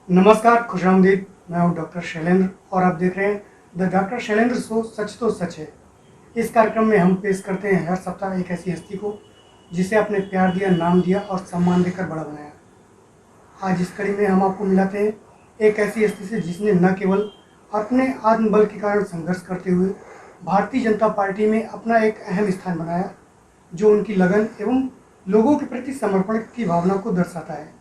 नमस्कार, खुशामदीद। मैं हूं डॉक्टर शैलेंद्र और आप देख रहे हैं द डॉक्टर शैलेंद्र शो। सच तो सच है। इस कार्यक्रम में हम पेश करते हैं हर सप्ताह एक ऐसी हस्ती को जिसे आपने प्यार दिया, नाम दिया और सम्मान देकर बड़ा बनाया। आज इस कड़ी में हम आपको मिलाते हैं एक ऐसी हस्ती से जिसने न केवल अपने आत्मबल के कारण संघर्ष करते हुए भारतीय जनता पार्टी में अपना एक अहम स्थान बनाया, जो उनकी लगन एवं लोगों के प्रति समर्पण की भावना को दर्शाता है।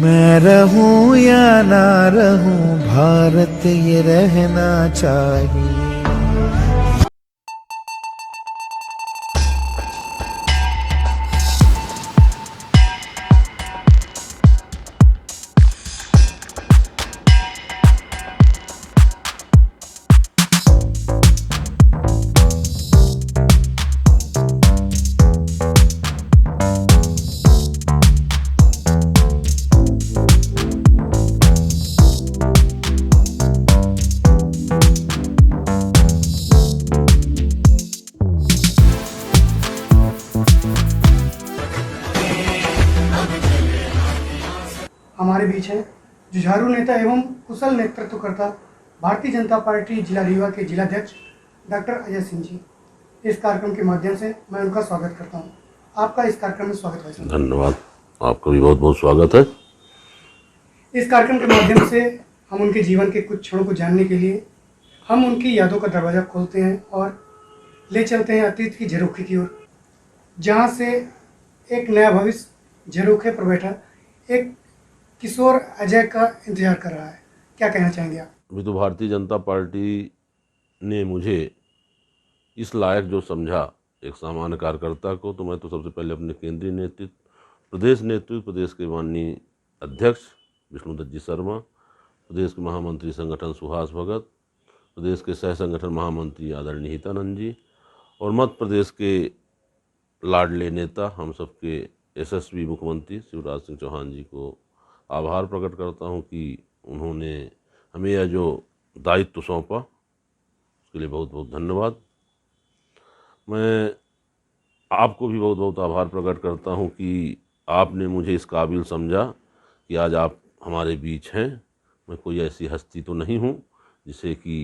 मैं रहूं या ना रहूं, भारत ये रहना चाहिए। हमारे बीच हैं जुझारू नेता एवं कुशल नेतृत्वकर्ता भारतीय जनता पार्टी जिला रीवा के जिलाध्यक्ष डॉक्टर अजय सिंह जी। इस कार्यक्रम के माध्यम से मैं उनका स्वागत करता हूं। आपका इस कार्यक्रम में स्वागत है। धन्यवाद, आपका भी बहुत बहुत स्वागत है। इस कार्यक्रम के माध्यम से हम उनके जीवन के कुछ क्षणों को जानने के लिए हम उनकी यादों का दरवाजा खोलते हैं और ले चलते हैं अतीत की झरोखे की ओर, जहां से एक नया भविष्य झरोखे पर बैठा एक किशोर अजय का इंतजार कर रहा है। क्या कहना चाहेंगे आप? अभी तो भारतीय जनता पार्टी ने मुझे इस लायक जो समझा एक सामान्य कार्यकर्ता को, तो मैं तो सबसे पहले अपने केंद्रीय नेतृत्व, प्रदेश के माननीय अध्यक्ष विष्णुदत्त जी शर्मा, प्रदेश के महामंत्री संगठन सुहास भगत, प्रदेश के सह संगठन महामंत्री आदरणीय हितानंद जी और मध्य प्रदेश के लाडले नेता हम सबके यशस्वी मुख्यमंत्री शिवराज सिंह चौहान जी को आभार प्रकट करता हूं कि उन्होंने हमें यह जो दायित्व सौंपा, उसके लिए बहुत बहुत धन्यवाद। मैं आपको भी बहुत बहुत आभार प्रकट करता हूं कि आपने मुझे इस काबिल समझा कि आज आप हमारे बीच हैं। मैं कोई ऐसी हस्ती तो नहीं हूं जिसे कि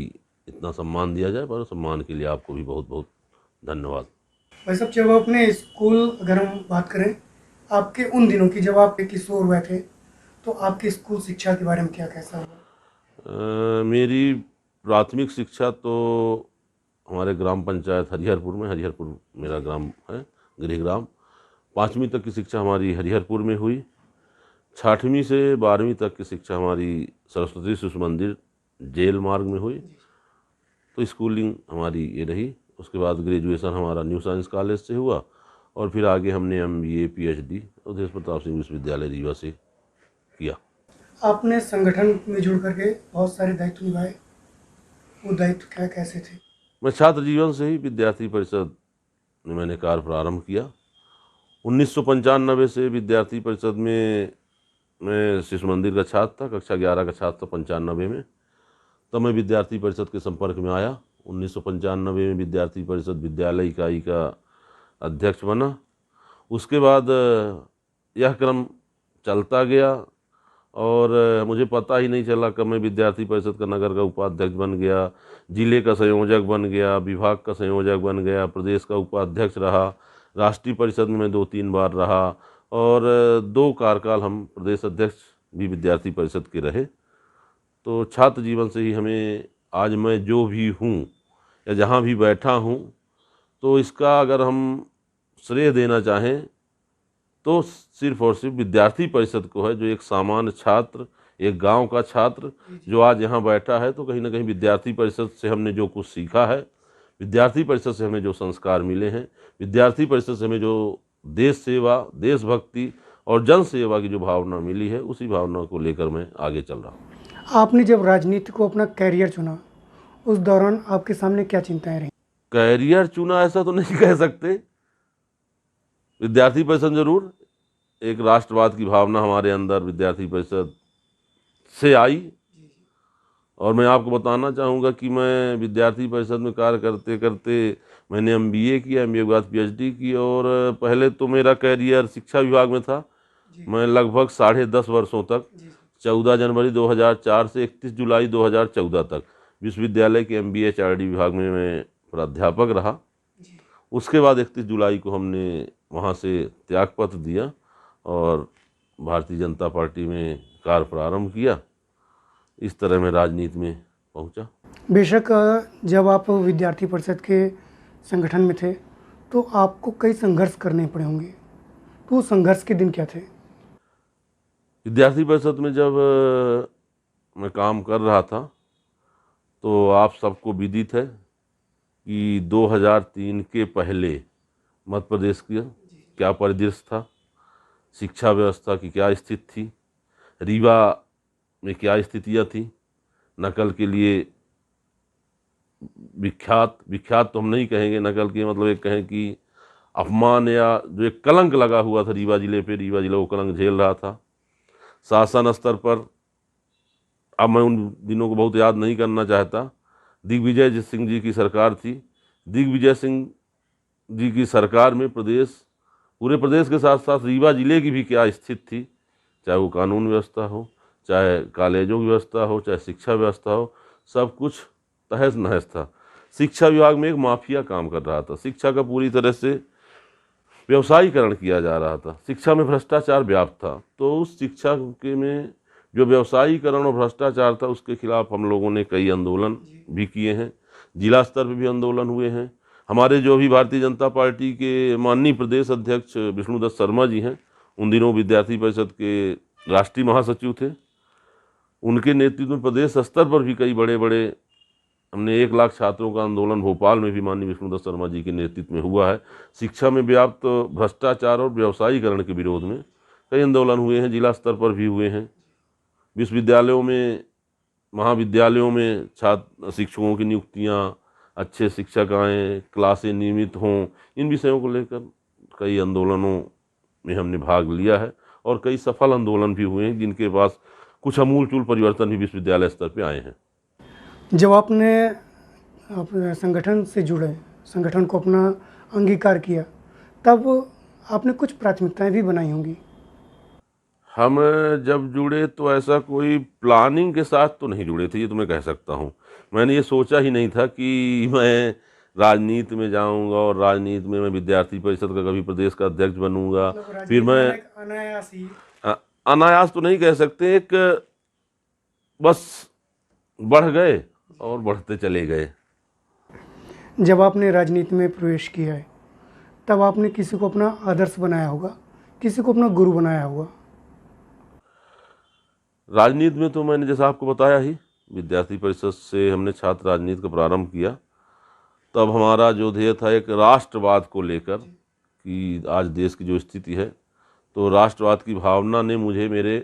इतना सम्मान दिया जाए, पर सम्मान के लिए आपको भी बहुत बहुत धन्यवाद। वैसे सब जब अपने स्कूल, अगर हम बात करें आपके उन दिनों की जब आप एक किशोर हुए थे, तो आपकी स्कूल शिक्षा के बारे में क्या कैसा हुआ? मेरी प्राथमिक शिक्षा तो हमारे ग्राम पंचायत हरिहरपुर में, हरिहरपुर मेरा ग्राम है, गृह ग्राम। 5वीं तक की शिक्षा हमारी हरिहरपुर में हुई। 6वीं से 12वीं तक की शिक्षा हमारी सरस्वती शिशु मंदिर जेल मार्ग में हुई। तो स्कूलिंग हमारी ये रही। उसके बाद ग्रेजुएशन हमारा न्यू साइंस कॉलेज से हुआ और फिर आगे हमने MBA PhD उदेश प्रताप सिंह विश्वविद्यालय रीवा से किया। आपने संगठन में जुड़ करके बहुत सारे दायित्व निभाए, वो दायित्व क्या कैसे थे? मैं छात्र जीवन से ही विद्यार्थी परिषद में मैंने कार्य प्रारंभ किया। 1995 से विद्यार्थी परिषद में मैं शिशु मंदिर का छात्र था, कक्षा 11 का छात्र था 95 में। तब मैं विद्यार्थी परिषद के संपर्क में आया। 1995 में विद्यार्थी परिषद विद्यालय इकाई का अध्यक्ष बना। उसके बाद यह क्रम चलता गया और मुझे पता ही नहीं चला कब मैं विद्यार्थी परिषद का नगर का उपाध्यक्ष बन गया, जिले का संयोजक बन गया, विभाग का संयोजक बन गया, प्रदेश का उपाध्यक्ष रहा, राष्ट्रीय परिषद में 2-3 बार रहा और 2 कार्यकाल हम प्रदेश अध्यक्ष भी विद्यार्थी परिषद के रहे। तो छात्र जीवन से ही हमें आज मैं जो भी हूँ या जहाँ भी बैठा हूँ, तो इसका अगर हम श्रेय देना चाहें तो सिर्फ और सिर्फ विद्यार्थी परिषद को है, जो एक सामान्य छात्र, एक गांव का छात्र जो आज यहाँ बैठा है। तो कहीं ना कहीं विद्यार्थी परिषद से हमने जो कुछ सीखा है, विद्यार्थी परिषद से हमें जो संस्कार मिले हैं, विद्यार्थी परिषद से हमें जो देश सेवा, देशभक्ति और जन सेवा की जो भावना मिली है, उसी भावना को लेकर मैं आगे चल रहा हूँ। आपने जब राजनीति को अपना कैरियर चुना, उस दौरान आपके सामने क्या चिंताएं रहीं? कैरियर चुना ऐसा तो नहीं कह सकते। विद्यार्थी परिषद जरूर, एक राष्ट्रवाद की भावना हमारे अंदर विद्यार्थी परिषद से आई। और मैं आपको बताना चाहूँगा कि मैं विद्यार्थी परिषद में कार्य करते करते मैंने MBA किया, MBA के बाद PhD की, और पहले तो मेरा कैरियर शिक्षा विभाग में था। मैं लगभग 10.5 वर्षों तक 14 जनवरी 2004 से 31 जुलाई 2014 तक विश्वविद्यालय के MBA HRD विभाग में मैं प्राध्यापक रहा। उसके बाद 31 जुलाई को हमने वहाँ से त्यागपत्र दिया और भारतीय जनता पार्टी में कार्य प्रारंभ किया। इस तरह मैं राजनीति में पहुँचा। बेशक जब आप विद्यार्थी परिषद के संगठन में थे तो आपको कई संघर्ष करने पड़े होंगे, तो संघर्ष के दिन क्या थे? विद्यार्थी परिषद में जब मैं काम कर रहा था तो आप सबको विदित है कि 2003 के पहले मध्य प्रदेश का क्या परिदृश्य था, शिक्षा व्यवस्था की क्या स्थिति थी, रीवा में क्या स्थितियाँ थी। नकल के लिए विख्यात तो हम नहीं कहेंगे, नकल के मतलब एक कहें कि अपमान या जो एक कलंक लगा हुआ था रीवा जिले पे, रीवा जिला वो कलंक झेल रहा था। शासन स्तर पर, अब मैं उन दिनों को बहुत याद नहीं करना चाहता, दिग्विजय सिंह जी की सरकार थी। दिग्विजय सिंह जी की सरकार में पूरे प्रदेश के साथ साथ रीवा जिले की भी क्या स्थिति थी, चाहे वो कानून व्यवस्था हो, चाहे कॉलेजों की व्यवस्था हो, चाहे शिक्षा व्यवस्था हो, सब कुछ तहस नहस था। शिक्षा विभाग में एक माफिया काम कर रहा था, शिक्षा का पूरी तरह से व्यवसायीकरण किया जा रहा था, शिक्षा में भ्रष्टाचार व्याप्त था। तो उस शिक्षा के में जो व्यवसायीकरण और भ्रष्टाचार था उसके खिलाफ हम लोगों ने कई आंदोलन भी किए हैं, जिला स्तर पर भी आंदोलन हुए हैं। हमारे जो भी भारतीय जनता पार्टी के माननीय प्रदेश अध्यक्ष विष्णुदत्त शर्मा जी हैं, उन दिनों विद्यार्थी परिषद के राष्ट्रीय महासचिव थे, उनके नेतृत्व में प्रदेश स्तर पर भी कई बड़े बड़े हमने 1 लाख छात्रों का आंदोलन भोपाल में भी माननीय विष्णुदत्त शर्मा जी के नेतृत्व में हुआ है। शिक्षा में व्याप्त भ्रष्टाचार और व्यवसायीकरण के विरोध में कई आंदोलन हुए हैं, जिला स्तर पर भी हुए हैं। विश्वविद्यालयों में, महाविद्यालयों में छात्र शिक्षकों की नियुक्तियाँ, अच्छे शिक्षक आएँ, क्लासें नियमित हों, इन विषयों को लेकर कई आंदोलनों में हमने भाग लिया है और कई सफल आंदोलन भी हुए हैं जिनके पास कुछ अमूलचूल परिवर्तन भी विश्वविद्यालय स्तर पे आए हैं। जब आपने अपने संगठन से जुड़े, संगठन को अपना अंगीकार किया, तब आपने कुछ प्राथमिकताएं भी बनाई होंगी। हम जब जुड़े तो ऐसा कोई प्लानिंग के साथ तो नहीं जुड़े थे, ये तो मैं कह सकता हूँ। मैंने ये सोचा ही नहीं था कि मैं राजनीति में जाऊंगा और राजनीति में मैं विद्यार्थी परिषद का कभी प्रदेश का अध्यक्ष बनूंगा। फिर मैं अनायास ही अनायास तो नहीं कह सकते, एक बस बढ़ गए और बढ़ते चले गए। जब आपने राजनीति में प्रवेश किया है तब आपने किसी को अपना आदर्श बनाया होगा, किसी को अपना गुरु बनाया होगा। राजनीति में तो मैंने जैसा आपको बताया ही, विद्यार्थी परिषद से हमने छात्र राजनीति का प्रारंभ किया। तब हमारा जो ध्येय था एक राष्ट्रवाद को लेकर कि आज देश की जो स्थिति है, तो राष्ट्रवाद की भावना ने मुझे मेरे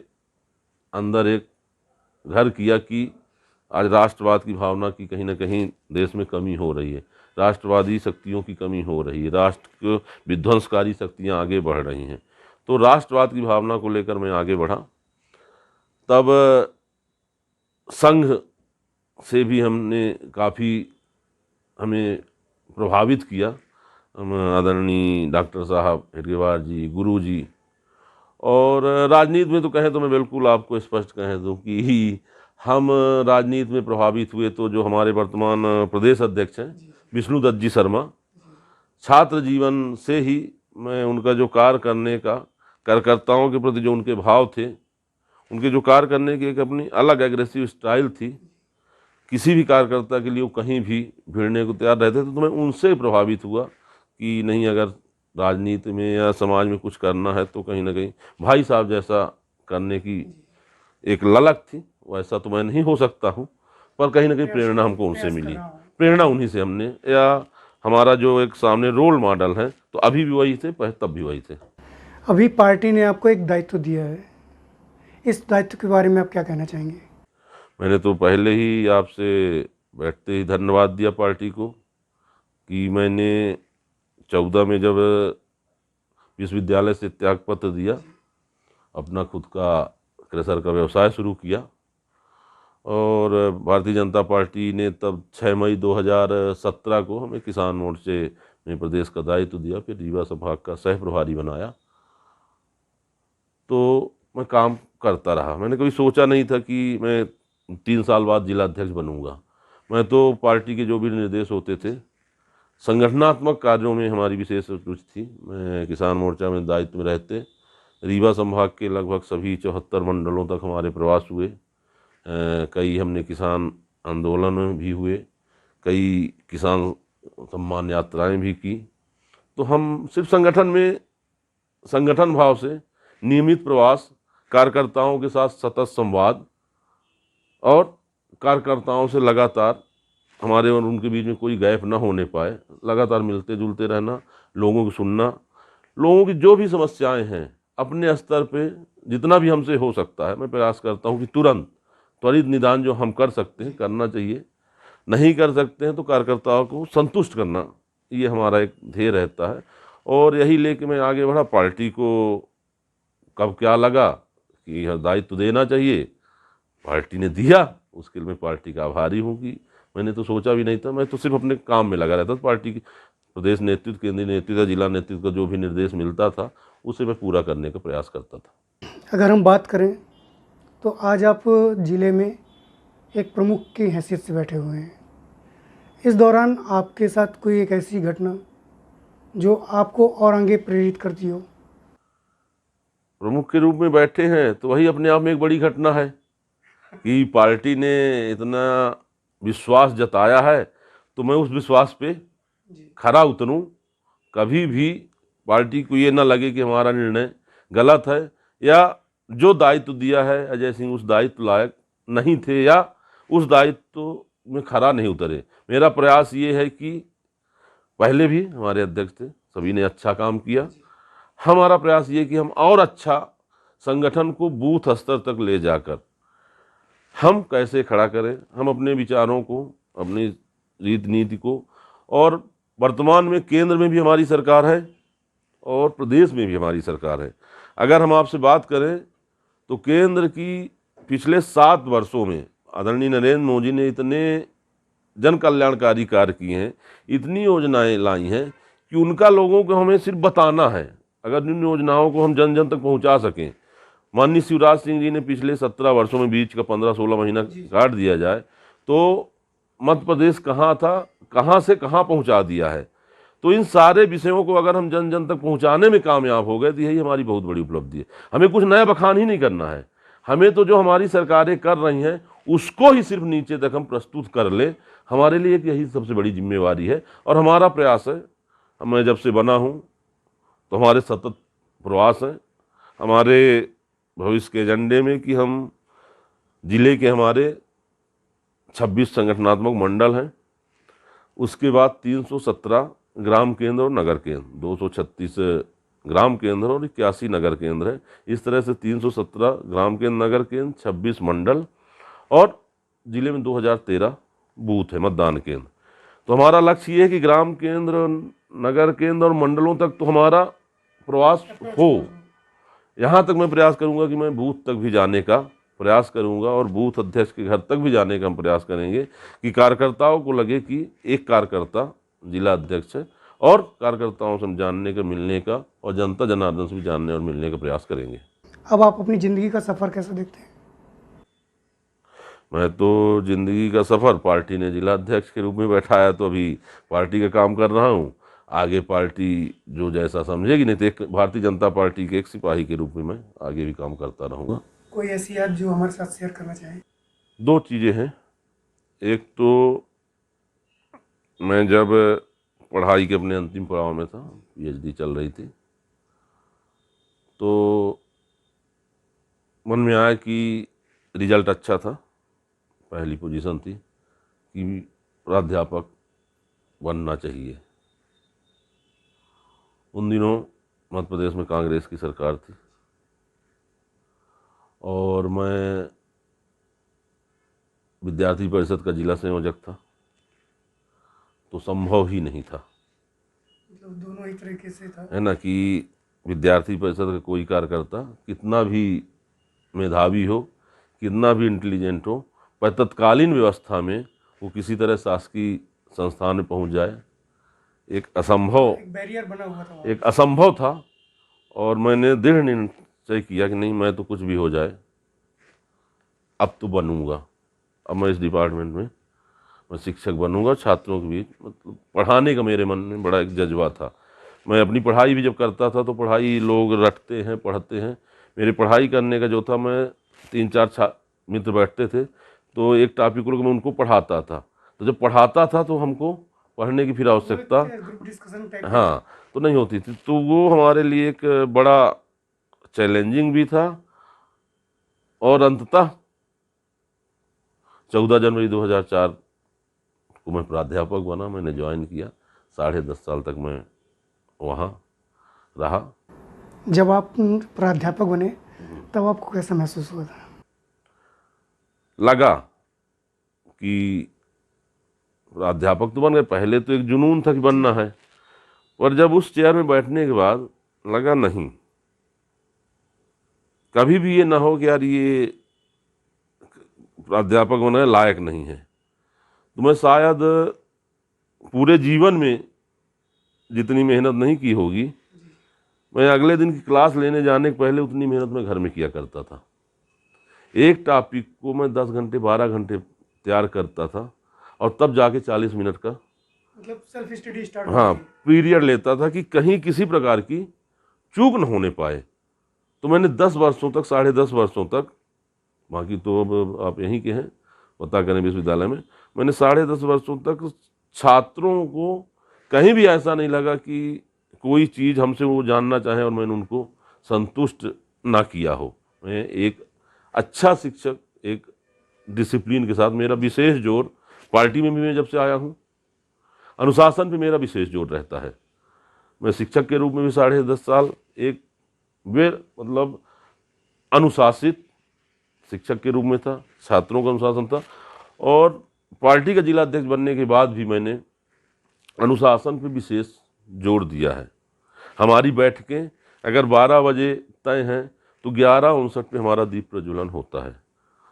अंदर एक घर किया कि आज राष्ट्रवाद की भावना की कहीं ना कहीं देश में कमी हो रही है, राष्ट्रवादी शक्तियों की कमी हो रही है, राष्ट्र को विध्वंसकारी शक्तियां आगे बढ़ रही हैं। तो राष्ट्रवाद की भावना को लेकर मैं आगे बढ़ा। तब संघ से भी हमने काफ़ी हमें प्रभावित किया, आदरणीय डॉक्टर साहब हेडगेवार जी, गुरु जी। और राजनीति में तो कहें तो मैं बिल्कुल आपको स्पष्ट कह दूं कि हम राजनीति में प्रभावित हुए तो जो हमारे वर्तमान प्रदेश अध्यक्ष हैं विष्णुदत्त जी शर्मा, छात्र जीवन से ही मैं उनका जो कार्य करने का, कार्यकर्ताओं के प्रति जो उनके भाव थे, उनके जो कार्य करने की एक अपनी अलग एग्रेसिव स्टाइल थी, किसी भी कार्यकर्ता के लिए वो कहीं भी भिड़ने को तैयार रहते थे, तो मैं उनसे प्रभावित हुआ कि नहीं, अगर राजनीति में या समाज में कुछ करना है तो कहीं ना कहीं भाई साहब जैसा करने की एक ललक थी, वैसा तो मैं नहीं हो सकता हूँ, पर कहीं ना कहीं प्रेरणा हमको उनसे मिली, प्रेरणा उन्हीं से हमने, या हमारा जो एक सामने रोल मॉडल है तो अभी भी वही थे, तब भी वही थे। अभी पार्टी ने आपको एक दायित्व दिया है, इस दायित्व के बारे में आप क्या कहना चाहेंगे? मैंने तो पहले ही आपसे बैठते ही धन्यवाद दिया पार्टी को कि मैंने 14 में जब विश्वविद्यालय से त्याग पत्र दिया, अपना खुद का क्रेशर का व्यवसाय शुरू किया, और भारतीय जनता पार्टी ने तब 6 मई 2017 को हमें किसान मोर्चे में प्रदेश का दायित्व दिया, फिर रीवा संभाग का सह प्रभारी बनाया। तो मैं काम करता रहा। मैंने कभी सोचा नहीं था कि मैं 3 साल बाद जिला अध्यक्ष बनूंगा। मैं तो पार्टी के जो भी निर्देश होते थे, संगठनात्मक कार्यों में हमारी विशेष रुचि थी। मैं किसान मोर्चा में दायित्व में रहते रीवा संभाग के लगभग सभी 74 मंडलों तक हमारे प्रवास हुए। कई हमने किसान आंदोलन में भी हुए, कई किसान सम्मान यात्राएं भी की। तो हम सिर्फ संगठन भाव से नियमित प्रवास, कार्यकर्ताओं के साथ सतत संवाद और कार्यकर्ताओं से लगातार हमारे और उनके बीच में कोई गैप न होने पाए, लगातार मिलते जुलते रहना, लोगों को सुनना, लोगों की जो भी समस्याएं हैं अपने स्तर पे जितना भी हमसे हो सकता है मैं प्रयास करता हूं कि त्वरित निदान जो हम कर सकते हैं करना चाहिए। नहीं कर सकते हैं तो कार्यकर्ताओं को संतुष्ट करना, ये हमारा एक ध्येय रहता है। और यही लेके मैं आगे बढ़ा। पार्टी को कब क्या लगा कि यह दायित्व देना चाहिए, पार्टी ने दिया, उसके लिए मैं पार्टी का आभारी हूँ कि मैंने तो सोचा भी नहीं था। मैं तो सिर्फ अपने काम में लगा रहता था। पार्टी की प्रदेश नेतृत्व, केंद्रीय नेतृत्व, जिला नेतृत्व का जो भी निर्देश मिलता था उसे मैं पूरा करने का प्रयास करता था। अगर हम बात करें तो आज आप ज़िले में एक प्रमुख की हैसियत से बैठे हुए हैं। इस दौरान आपके साथ कोई एक ऐसी घटना जो आपको और आगे प्रेरित करती हो? प्रमुख के रूप में बैठे हैं तो वही अपने आप में एक बड़ी घटना है कि पार्टी ने इतना विश्वास जताया है तो मैं उस विश्वास पे खरा उतरूं। कभी भी पार्टी को ये ना लगे कि हमारा निर्णय गलत है या जो दायित्व दिया है अजय सिंह उस दायित्व लायक नहीं थे या उस दायित्व में खरा नहीं उतरे। मेरा प्रयास ये है कि पहले भी हमारे अध्यक्ष थे, सभी ने अच्छा काम किया। हमारा प्रयास ये कि हम और अच्छा संगठन को बूथ स्तर तक ले जाकर हम कैसे खड़ा करें, हम अपने विचारों को, अपनी रीति नीति को, और वर्तमान में केंद्र में भी हमारी सरकार है और प्रदेश में भी हमारी सरकार है। अगर हम आपसे बात करें तो केंद्र की पिछले 7 वर्षों में आदरणीय नरेंद्र मोदी ने इतने जन कल्याणकारी कार्य किए हैं, इतनी योजनाएं लाई हैं कि उनका लोगों को हमें सिर्फ बताना है। अगर इन योजनाओं को हम जन जन तक पहुंचा सकें, माननीय शिवराज सिंह जी ने पिछले 17 वर्षों में बीच का 15-16 महीना काट दिया जाए तो मध्य प्रदेश कहाँ था, कहाँ से कहाँ पहुंचा दिया है। तो इन सारे विषयों को अगर हम जन जन तक पहुंचाने में कामयाब हो गए तो यही हमारी बहुत बड़ी उपलब्धि है। हमें कुछ नया बखान ही नहीं करना है, हमें तो जो हमारी सरकारें कर रही हैं उसको ही सिर्फ नीचे तक हम प्रस्तुत कर लें। हमारे लिए यही सबसे बड़ी जिम्मेवारी है और हमारा प्रयास है। मैं जब से बना हूँ तो हमारे सतत प्रयास हैं हमारे भविष्य के एजेंडे में कि हम जिले के हमारे 26 संगठनात्मक मंडल हैं, उसके बाद 317 ग्राम केंद्र और नगर केंद्र, 236 ग्राम केंद्र और 81 नगर केंद्र है। इस तरह से 317 ग्राम केंद्र, नगर केंद्र, 26 मंडल और जिले में 2013 बूथ है, मतदान केंद्र। तो हमारा लक्ष्य ये है कि ग्राम केंद्र, नगर केंद्र और मंडलों तक तो हमारा प्रवास हो। यहाँ तक मैं प्रयास करूँगा कि मैं बूथ तक भी जाने का प्रयास करूँगा और बूथ अध्यक्ष के घर तक भी जाने का हम प्रयास करेंगे कि कार्यकर्ताओं को लगे कि एक कार्यकर्ता जिला अध्यक्ष है, और कार्यकर्ताओं से हम जानने का, मिलने का और जनता जनार्दन से भी जानने और मिलने का प्रयास करेंगे। अब आप अपनी ज़िंदगी का सफ़र कैसे देखते हैं? मैं तो ज़िंदगी का सफ़र, पार्टी ने जिला अध्यक्ष के रूप में बैठाया तो अभी पार्टी का काम कर रहा हूँ। आगे पार्टी जो जैसा समझेगी, नहीं तो एक भारतीय जनता पार्टी के एक सिपाही के रूप में मैं आगे भी काम करता रहूँगा। कोई ऐसी याद जो हमारे साथ शेयर करना चाहें? 2 चीज़ें हैं। एक तो मैं जब पढ़ाई के अपने अंतिम पड़ाव में था, पीएचडी चल रही थी, तो मन में आया कि रिजल्ट अच्छा था, पहली पोजीशन थी कि प्राध्यापक बनना चाहिए। उन दिनों मध्य प्रदेश में कांग्रेस की सरकार थी और मैं विद्यार्थी परिषद का जिला संयोजक था, तो संभव ही नहीं था, मतलब दोनों ही तरीके से था। है ना, कि विद्यार्थी परिषद का कोई कार्यकर्ता कितना भी मेधावी हो, कितना भी इंटेलिजेंट हो, पर तत्कालीन व्यवस्था में वो किसी तरह शासकीय संस्थान में पहुंच जाए, एक बैरियर बना हुआ था। एक असंभव था। और मैंने दृढ़ निश्चय किया कि नहीं, मैं तो कुछ भी हो जाए अब तो बनूंगा, अब मैं इस डिपार्टमेंट में मैं शिक्षक बनूंगा। छात्रों के बीच मतलब पढ़ाने का मेरे मन में बड़ा एक जज्बा था। मैं अपनी पढ़ाई भी जब करता था तो पढ़ाई लोग रटते हैं, पढ़ते हैं, मेरी पढ़ाई करने का जो था, मैं 3-4 मित्र बैठते थे तो एक टॉपिक को मैं उनको पढ़ाता था, तो जब पढ़ाता था तो हमको पढ़ने की फिर आवश्यकता, ग्रुप डिस्कशन टाइप। हाँ, तो नहीं होती थी। तो वो हमारे लिए एक बड़ा चैलेंजिंग भी था। और अंततः 14 जनवरी 2004 को मैं प्राध्यापक बना, मैंने ज्वाइन किया। 10.5 साल तक मैं वहाँ रहा। जब आप प्राध्यापक बने तब आपको कैसा महसूस हुआ था? लगा कि प्राध्यापक तो बन गए, पहले तो एक जुनून था कि बनना है, पर जब उस चेयर में बैठने के बाद लगा नहीं, कभी भी ये ना हो कि यार ये प्राध्यापक बनने लायक नहीं है। तो मैं शायद पूरे जीवन में जितनी मेहनत नहीं की होगी, मैं अगले दिन की क्लास लेने जाने के पहले उतनी मेहनत मैं घर में किया करता था। एक टॉपिक को मैं 10 घंटे 12 घंटे तैयार करता था और तब जाके 40 मिनट का मतलब सेल्फ स्टडी स्टार्ट, हाँ, पीरियड लेता था कि कहीं किसी प्रकार की चूक न होने पाए। तो मैंने 10 वर्षों तक, 10.5 वर्षों तक, बाकी तो अब आप यहीं के हैं, पता करें विश्वविद्यालय में, मैंने 10.5 वर्षों तक छात्रों को कहीं भी ऐसा नहीं लगा कि कोई चीज़ हमसे वो जानना चाहे और मैंने उनको संतुष्ट ना किया हो। मैं एक अच्छा शिक्षक, एक डिसिप्लिन के साथ, मेरा विशेष जोर पार्टी में भी, मैं जब से आया हूँ, अनुशासन पे मेरा विशेष जोर रहता है। मैं शिक्षक के रूप में भी 10.5 साल एक मतलब अनुशासित शिक्षक के रूप में था, छात्रों का अनुशासन था, और पार्टी का जिला अध्यक्ष बनने के बाद भी मैंने अनुशासन पे विशेष जोर दिया है। हमारी बैठकें अगर 12 बजे तय हैं तो 11:59 पे हमारा दीप प्रज्वलन होता है।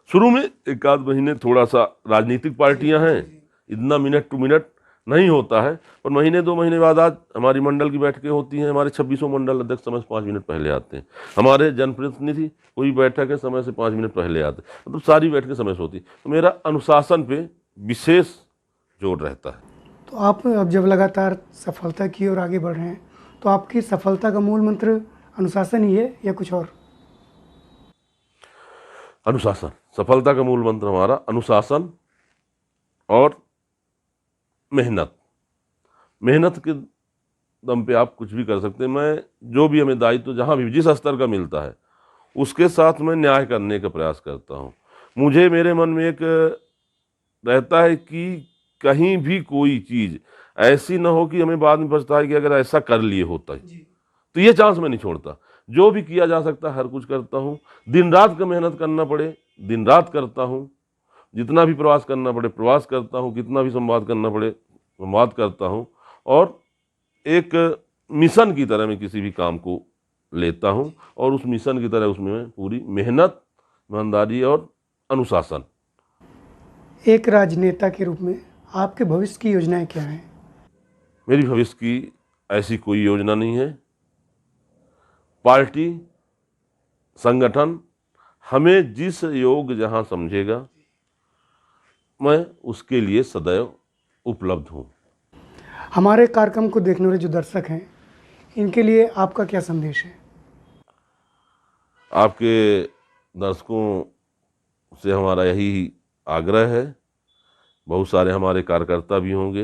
शुरू में 1 आध महीने थोड़ा सा, राजनीतिक पार्टियां हैं, इतना मिनट टू मिनट नहीं होता है, पर महीने 2 महीने बाद आज हमारी मंडल की बैठकें होती हैं। हमारे 2600 मंडल अध्यक्ष समय से 5 मिनट पहले आते हैं। हमारे जनप्रतिनिधि कोई बैठक है समय से 5 मिनट पहले आते हैं, मतलब सारी बैठकें समय से होती। तो मेरा अनुशासन पे विशेष जोर रहता है। तो आप अब जब लगातार सफलता की ओर आगे बढ़ रहे हैं, तो आपकी सफलता का मूल मंत्र अनुशासन ही है या कुछ और? अनुशासन, सफलता का मूल मंत्र हमारा अनुशासन और मेहनत। मेहनत के दम पे आप कुछ भी कर सकते हैं। मैं जो भी हमें दायित्व जहाँ भी जिस स्तर का मिलता है उसके साथ मैं न्याय करने का प्रयास करता हूँ। मुझे मेरे मन में एक रहता है कि कहीं भी कोई चीज़ ऐसी ना हो कि हमें बाद में पछताए कि अगर ऐसा कर लिए होता है, तो ये चांस मैं नहीं छोड़ता। जो भी किया जा सकता है हर कुछ करता हूँ। दिन रात का मेहनत करना पड़े दिन रात करता हूँ, जितना भी प्रवास करना पड़े प्रवास करता हूँ, कितना भी संवाद करना पड़े संवाद करता हूँ, और एक मिशन की तरह मैं किसी भी काम को लेता हूँ, और उस मिशन की तरह उसमें मैं पूरी मेहनत, ईमानदारी और अनुशासन। एक राजनेता के रूप में आपके भविष्य की योजनाएं क्या हैं? मेरी भविष्य की ऐसी कोई योजना नहीं है। पार्टी, संगठन हमें जिस योग जहां समझेगा, मैं उसके लिए सदैव उपलब्ध हूँ। हमारे कार्यक्रम को देखने वाले जो दर्शक हैं, इनके लिए आपका क्या संदेश है? आपके दर्शकों से हमारा यही आग्रह है, बहुत सारे हमारे कार्यकर्ता भी होंगे,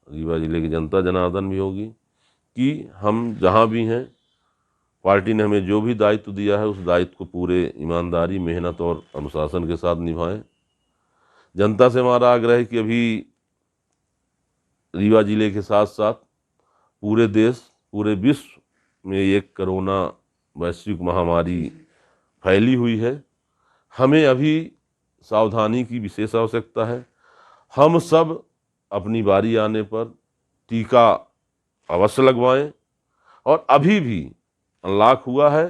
रीवा जिले की जनता जनार्दन भी होगी, कि हम जहाँ भी हैं, पार्टी ने हमें जो भी दायित्व दिया है उस दायित्व को पूरे ईमानदारी, मेहनत और अनुशासन के साथ निभाएं। जनता से हमारा आग्रह है कि अभी रीवा जिले के साथ साथ पूरे देश, पूरे विश्व में एक कोरोना वैश्विक महामारी फैली हुई है। हमें अभी सावधानी की विशेष आवश्यकता है। हम सब अपनी बारी आने पर टीका अवश्य लगवाएं और अभी भी अनलॉक हुआ है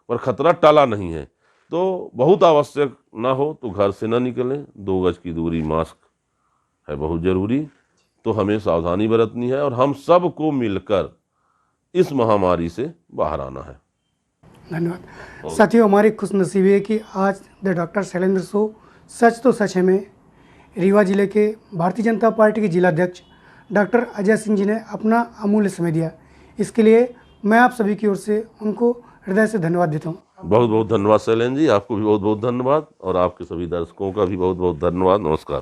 पर खतरा टला नहीं है, तो बहुत आवश्यक ना हो तो घर से ना निकलें। 2 गज की दूरी, मास्क है बहुत ज़रूरी, तो हमें सावधानी बरतनी है और हम सबको मिलकर इस महामारी से बाहर आना है। धन्यवाद साथियों। हमारी खुशनसीबी है कि आज द डॉक्टर शैलेंद्र शो सच तो सच है में रीवा जिले के भारतीय जनता पार्टी के जिलाध्यक्ष डॉक्टर अजय सिंह जी ने अपना अमूल्य समय दिया। इसके लिए मैं आप सभी की ओर से उनको हृदय से धन्यवाद देता हूँ। बहुत बहुत धन्यवाद शैलेंद्र जी, आपको भी बहुत बहुत धन्यवाद और आपके सभी दर्शकों का भी बहुत बहुत धन्यवाद। नमस्कार।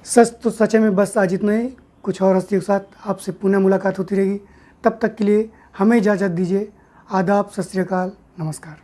सच तो सच है में बस आज इतना ही। कुछ और हस्तियों के साथ आपसे पुनः मुलाकात होती रहेगी। तब तक के लिए हमें इजाज़त दीजिए। आदाब, सत श्री अकाल, नमस्कार।